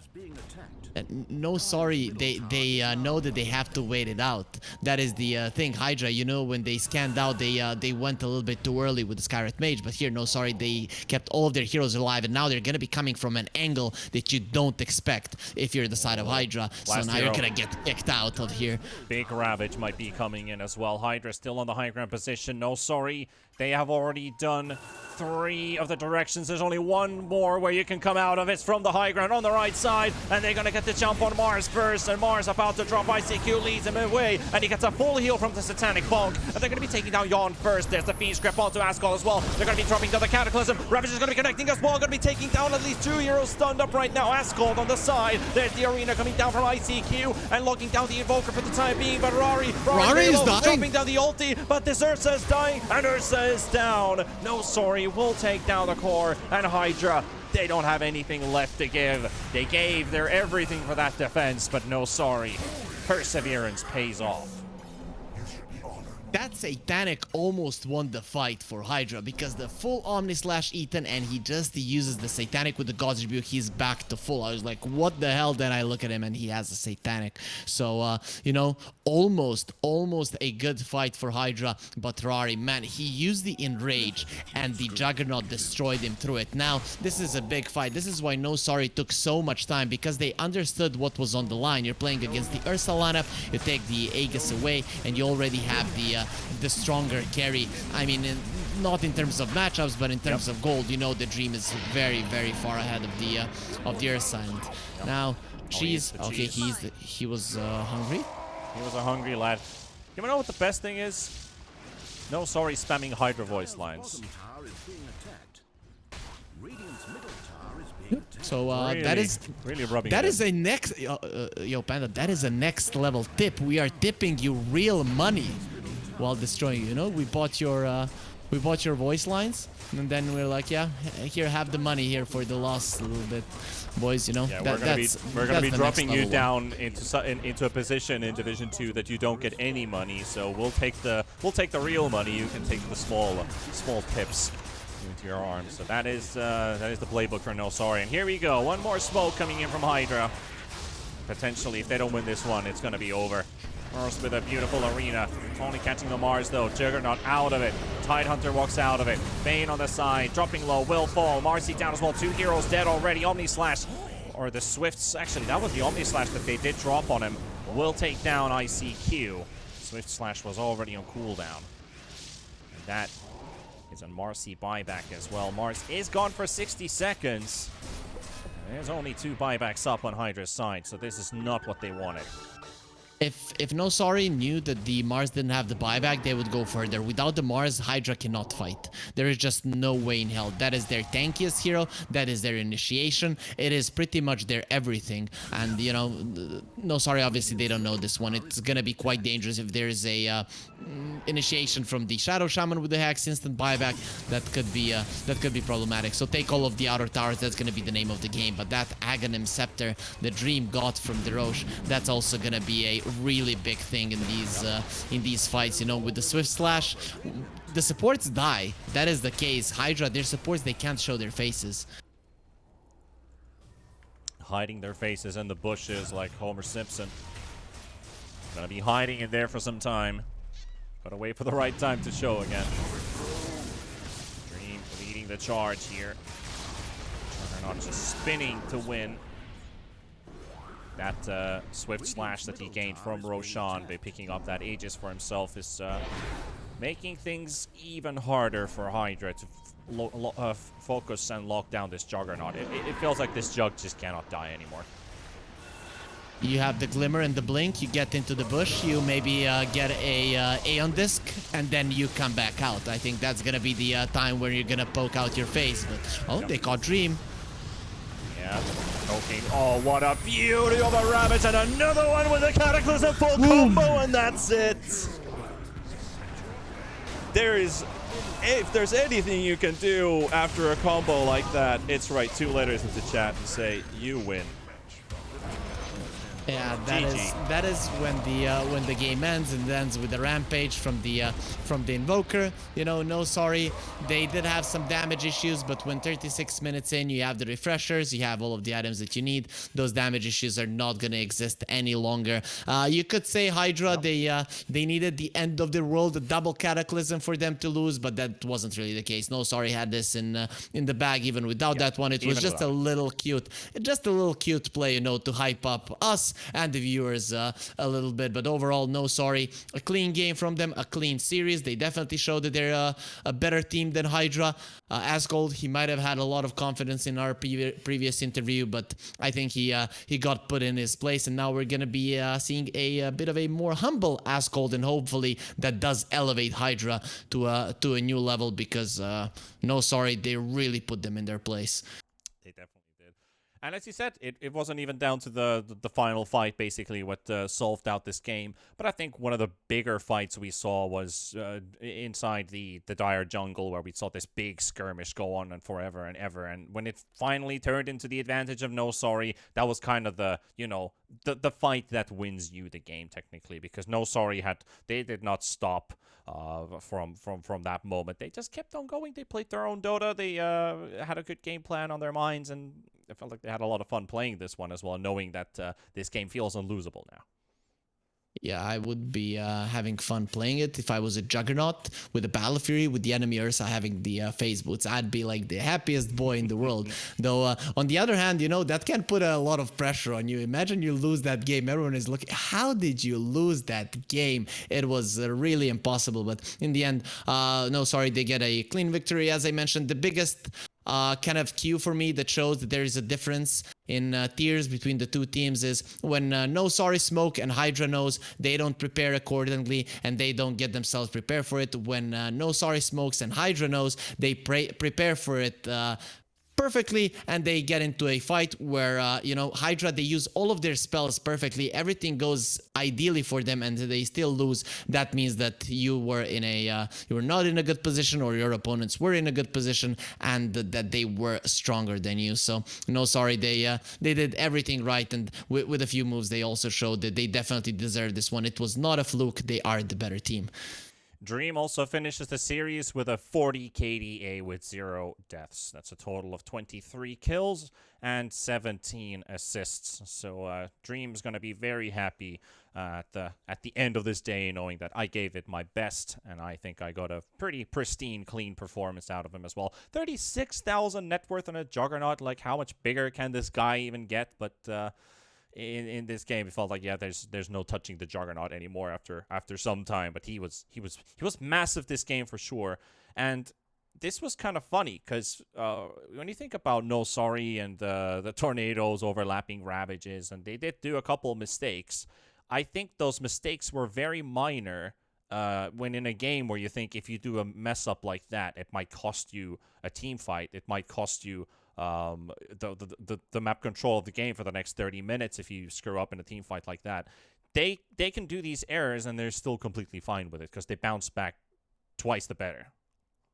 NoSorry, they know that they have to wait it out. That is the thing. HYDRA, you know, when they scanned out, they went a little bit too early with the Skyrat Mage, but here NoSorry, they kept all of their heroes alive, and now they're gonna be coming from an angle that you don't expect if you're the side of HYDRA. So now you're gonna get kicked out of here. Big Ravage might be coming in as well. HYDRA still on the high ground position. NoSorry, they have already done 3 of the directions. There's only one more where you can come out of. It's from the high ground on the right side, and they're gonna get the jump on Mars first, and Mars about to drop. ICQ leads him away, and he gets a full heal from the Satanic Bonk, and they're gonna be taking down Yawn first. There's the Feast grip onto Ascol as well. They're gonna be dropping down the Cataclysm. Ravage is gonna be connecting as well, gonna be taking down at least 2 heroes stunned up right now. Ascol on the side. There's the Arena coming down from ICQ, and locking down the Invoker for the time being, but Rari is dying. dropping down the ulti, but this Ursa is dying, and Ursa is down. NoSorry will take down the core, and HYDRA, they don't have anything left to give. They gave their everything for that defense, but NoSorry, perseverance pays off. That Satanic almost won the fight for HYDRA because the full Omni Slash Ethan, and he just uses the Satanic with the God's Rebuke. He's back to full. I was like, what the hell? Then I look at him and he has a Satanic. So, you know, almost a good fight for HYDRA. But Rari, man, he used the Enrage and the Juggernaut destroyed him through it. Now, this is a big fight. This is why NoSorry took so much time, because they understood what was on the line. You're playing against the Ursa lineup, you take the Aegis away, and you already have the stronger carry. I mean, not in terms of matchups, but in terms of gold, you know, the Dream is very far ahead of the Ursa. And now, Cheese. Okay, he was hungry. He was a hungry lad. You know what the best thing is? NoSorry spamming HYDRA voice lines. So really, that is really rubbing. That is a next yo Panda. That is a next level tip. We are tipping you real money while destroying you. You know, we bought your voice lines, and then we're like, yeah, here, have the money here for the loss a little bit, boys. You know, yeah, we're gonna be dropping you down into a position in Division 2 that you don't get any money. So we'll take the real money. You can take the small tips into your arms. So that is the playbook for NoSorry. And here we go. One more smoke coming in from HYDRA. Potentially, if they don't win this one, it's gonna be over. Mars with a beautiful Arena. Only catching the Mars though. Juggernaut out of it. Tidehunter walks out of it. Bane on the side. Dropping low. Will fall. Marcy down as well. 2 heroes dead already. Omni Slash. Or the Swifts. Actually, that was the Omni Slash that they did drop on him. Will take down ICQ. Swift Slash was already on cooldown. And that is a Marcy buyback as well. Mars is gone for 60 seconds. There's only 2 buybacks up on HYDRA's side, so this is not what they wanted. If NoSorry knew that the Mars didn't have the buyback, they would go further. Without the Mars, HYDRA cannot fight. There is just no way in hell. That is their tankiest hero. That is their initiation. It is pretty much their everything. And, you know, NoSorry, obviously, they don't know this one. It's gonna be quite dangerous if there is a initiation from the Shadow Shaman with the Hex instant buyback. That could be problematic. So take all of the outer towers. That's gonna be the name of the game. But that Aghanim Scepter, the Dream got from the Roche, that's also gonna be a really big thing in these fights. You know, with the Swift Slash, the supports die. That is the case. HYDRA, their supports, they can't show their faces. Hiding their faces in the bushes like Homer Simpson. Gonna be hiding in there for some time. Gotta wait for the right time to show again. Dream leading the charge here. Juggernaut just spinning to win. That Swift Slash that he gained from Roshan by picking up that Aegis for himself is making things even harder for HYDRA to focus and lock down this Juggernaut. It feels like this Jug just cannot die anymore. You have the Glimmer and the Blink, you get into the bush, you maybe get a Aeon Disc, and then you come back out. I think that's gonna be the time where you're gonna poke out your face, but oh, they caught Dream. Yeah, okay. Oh, what a beauty of a Ravage, and another one with a Cataclysm full combo, and that's it. If there's anything you can do after a combo like that, it's write 2 letters into chat and say, you win. Yeah, GG. that is when the game ends, and it ends with a rampage from the invoker. You know, NoSorry, they did have some damage issues, but when 36 minutes in, you have the refreshers, you have all of the items that you need. Those damage issues are not gonna exist any longer. You could say HYDRA, they needed the end of the world, a double cataclysm for them to lose, but that wasn't really the case. NoSorry had this in the bag even without that one. It was just a little cute, play, you know, to hype up us and the viewers a little bit. But overall, NoSorry, a clean game from them, a clean series. They definitely showed that they're a better team than HYDRA. Asgold, he might have had a lot of confidence in our previous interview, but I think he got put in his place, and now we're gonna be seeing a bit of a more humble Asgold, and hopefully that does elevate HYDRA to a new level, because NoSorry, they really put them in their place. They definitely did. And as you said, it wasn't even down to the final fight, basically, what solved out this game. But I think one of the bigger fights we saw was inside the dire jungle, where we saw this big skirmish go on and forever and ever. And when it finally turned into the advantage of NoSorry, that was kind of the fight that wins you the game, technically, because NoSorry they did not stop from that moment. They just kept on going. They played their own Dota. They had a good game plan on their minds, and I felt like they had a lot of fun playing this one as well, knowing that this game feels unlosable now. Yeah, I would be having fun playing it if I was a Juggernaut with a Battle Fury, with the enemy Ursa having the phase boots. I'd be like the happiest boy in the world. Though, on the other hand, you know, that can put a lot of pressure on you. Imagine you lose that game. Everyone is looking, how did you lose that game? It was really impossible. But in the end, NoSorry, they get a clean victory. As I mentioned, the biggest kind of cue for me that shows that there is a difference in tiers between the two teams is when NoSorry smoke and HYDRA knows, they don't prepare accordingly and they don't get themselves prepared for it. When NoSorry smokes and HYDRA knows, they prepare for it perfectly, and they get into a fight where HYDRA, they use all of their spells perfectly, everything goes ideally for them, and they still lose. That means that you were not in a good position, or your opponents were in a good position, and that they were stronger than you. So NoSorry, they did everything right, and with a few moves they also showed that they definitely deserve this one. It was not a fluke. They are the better team. Dream also finishes the series with a 40 KDA with 0 deaths. That's a total of 23 kills and 17 assists. So Dream's going to be very happy at the end of this day, knowing that I gave it my best, and I think I got a pretty pristine, clean performance out of him as well. 36,000 net worth on a Juggernaut. Like, how much bigger can this guy even get? But in this game, it felt like, yeah, there's no touching the Juggernaut anymore after some time. But he was massive this game for sure. And this was kind of funny because when you think about NoSorry and the tornadoes overlapping ravages, and they did do a couple of mistakes. I think those mistakes were very minor. When in a game where you think if you do a mess up like that, it might cost you a team fight. It might cost you the map control of the game for the next 30 minutes if you screw up in a team fight like that. They can do these errors and they're still completely fine with it because they bounce back twice the better.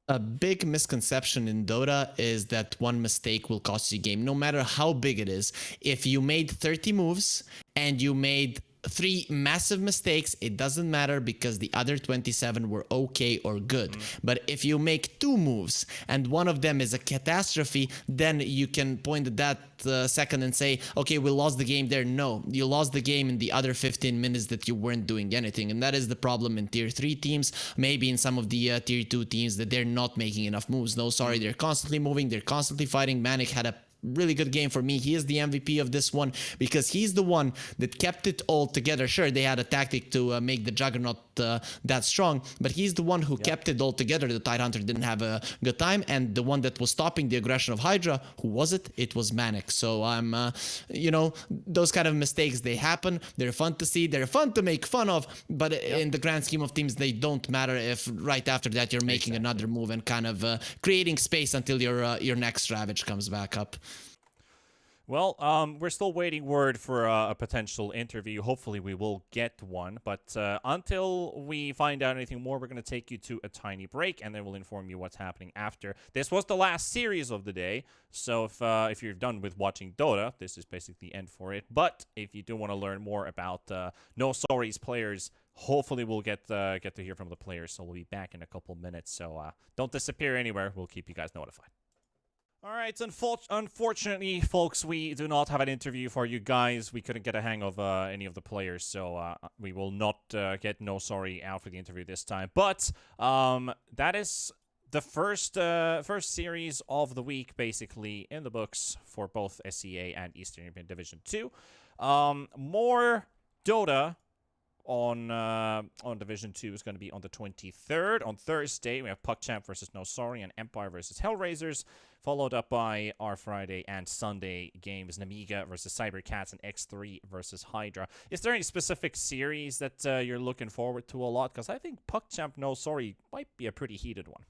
A big misconception in Dota is that one mistake will cost you a game, no matter how big it is. If you made 30 moves and you made 3 massive mistakes, it doesn't matter because the other 27 were okay or good. But if you make 2 moves and one of them is a catastrophe, then you can point at that second and say, okay, we lost the game there. No, you lost the game in the other 15 minutes that you weren't doing anything. And that is the problem in tier 3 teams, maybe in some of the tier 2 teams, that they're not making enough moves. NoSorry, they're constantly moving, they're constantly fighting. Manic had a really good game for me. He is the MVP of this one because he's the one that kept it all together. Sure, they had a tactic to make the Juggernaut that strong, but he's the one who kept it all together. The Tidehunter didn't have a good time, and the one that was stopping the aggression of HYDRA, who was it? It was Manic. So I'm, those kind of mistakes, they happen. They're fun to see. They're fun to make fun of, but in the grand scheme of things, they don't matter if right after that you're making another move and kind of creating space until your next Ravage comes back up. Well, we're still waiting word for a potential interview. Hopefully, we will get one. But until we find out anything more, we're going to take you to a tiny break, and then we'll inform you what's happening after. This was the last series of the day, so if you're done with watching Dota, this is basically the end for it. But if you do want to learn more about NoSorry's players, hopefully we'll get to hear from the players. So we'll be back in a couple minutes. So don't disappear anywhere. We'll keep you guys notified. All right, unfortunately, folks, we do not have an interview for you guys. We couldn't get a hang of any of the players, so we will not get NoSorry out for the interview this time. But that is the first series of the week, basically, in the books for both SEA and Eastern European Division 2. More Dota on Division 2 is going to be on the 23rd. On Thursday, we have PuckChamp versus NoSorry and Empire versus Hellraisers, followed up by our Friday and Sunday games, Namiga versus Cybercats and X3 versus Hydra. Is there any specific series that you're looking forward to a lot? Because I think PuckChamp NoSorry might be a pretty heated one.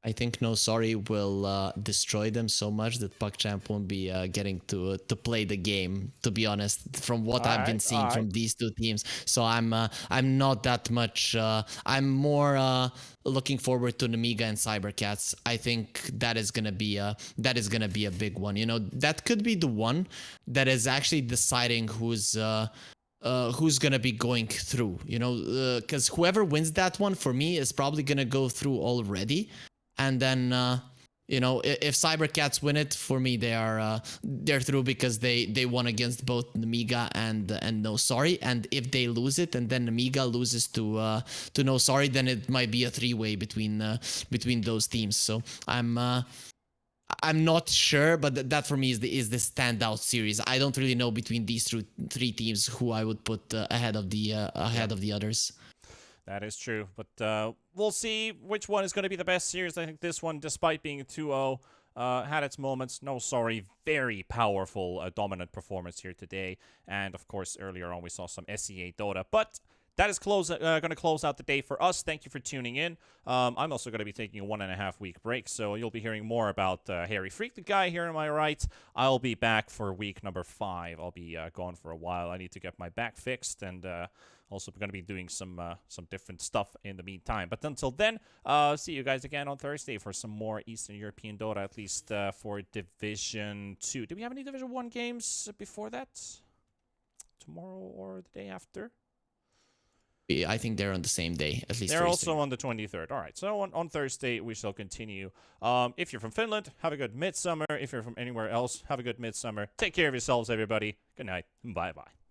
I think NoSorry will destroy them so much that PuckChamp won't be getting to play the game, to be honest, from what I've been seeing from these two teams. So I'm not that much. I'm more looking forward to Namiga and Cybercats. I think that is gonna be a big one. You know, that could be the one that is actually deciding who's gonna be going through. You know, because whoever wins that one for me is probably gonna go through already. And then, you know, if Cybercats win it, for me, they're through because they won against both Namiga and NoSorry. And if they lose it, and then Namiga loses to NoSorry, then it might be a three-way between those teams. So I'm not sure, but that for me is the standout series. I don't really know between these three teams who I would put ahead of the others. That is true, but we'll see which one is going to be the best series. I think this one, despite being 2-0, had its moments. NoSorry, very powerful, dominant performance here today. And, of course, earlier on we saw some SEA Dota. But that is going to close out the day for us. Thank you for tuning in. I'm also going to be taking a 1.5 week break, so you'll be hearing more about Harry Freak, the guy here on my right. I'll be back for week number 5. I'll be gone for a while. I need to get my back fixed, and also going to be doing some different stuff in the meantime. But until then, see you guys again on Thursday for some more Eastern European Dota, at least for Division 2. Do we have any Division 1 games before that? Tomorrow or the day after? I think they're on the same day, at least. They're also on the 23rd. All right, so on Thursday, we shall continue. If you're from Finland, have a good midsummer. If you're from anywhere else, have a good midsummer. Take care of yourselves, everybody. Good night. Bye-bye.